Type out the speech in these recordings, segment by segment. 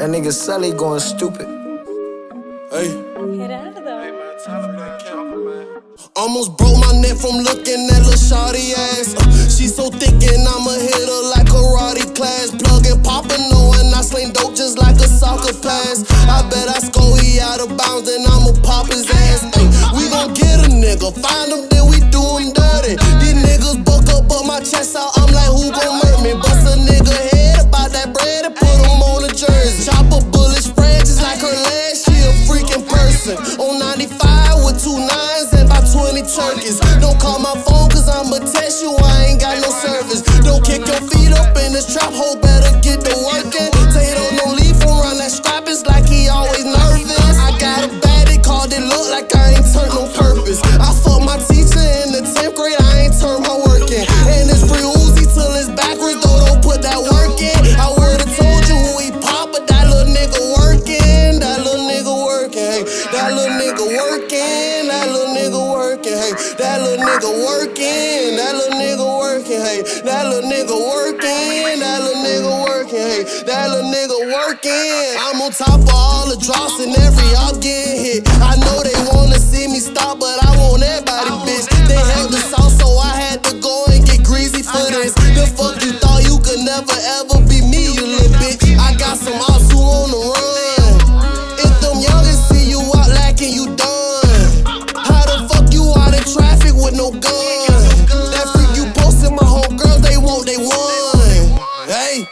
That nigga Sully going stupid. Hey. Get out of there. Almost broke my neck from looking at lil' shawty ass. She so thick and I'ma hit her like karate class. Plug and poppin', knowing I sling dope just like a soccer pass. I bet I score he out of bounds and I'ma pop his ass. Ay, we gon' get a nigga, find him, then we do him dirty. These niggas buck up, but my chest out, I'm like, who gon' murder me? Bust a nigga head about that bread and put him on a jersey. Chop a bullet spread just like her legs, she a freaking person. On 95 with 2 9s and about 20 turkeys. Don't call my phone cause I'ma text you, I ain't got no service. Don't kick your feet up in this trap hole, better get to working. Tato no leave from run that scrap, it's like he always nervous. I got a baddie, called it look like I ain't turned on purpose. I fucked my teacher in the 10th grade, I ain't turned my work in. And it's free Uzi till it's backwards, though don't put that work in. I would've told you who he pop, but that little nigga working. That little nigga working, hey. That little nigga working. That little nigga working, hey. That little nigga working. That little nigga working, hey. That little nigga working. That little nigga working, hey. That little nigga working. I'm on top of all the drops and every y'all getting hit. I know they wanna see me stop, but I want everybody, bitch. They held us out, so I had to go and get greasy for this. The fuck you thought you could never ever be me, you little bitch. I got some ops who on the run. If them youngins see you out lacking, you done. How the fuck you out in traffic with no gun? That freak you posted, my homegirls, they want, they won. Hey,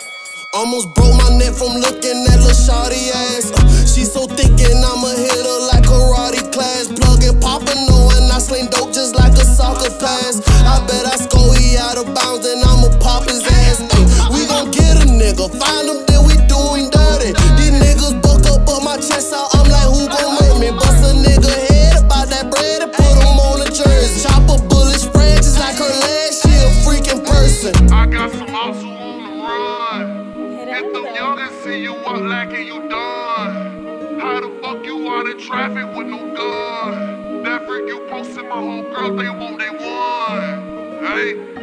almost broke my neck from looking at lil' shawty ass. She so thick and I'ma hit her like karate class. Plug and poppin', knowing I sling dope just like a soccer pass. I bet I score he out of bounds and I'ma pop his ass. Ay, we gon' get a nigga, find him, then we do him dirty. These niggas buck up, but my chest out, I'm like, who gon' murder me? Bust a nigga head about that bread and put him on a jersey. Chop a bullet spread just like her legs, she a freaking person. I got some ops who on the run. Get If out of them there. youngins see you out lacking, you done. How the fuck you out in traffic with no gun? That freak you posted, my homegirls, they want, they won. Hey.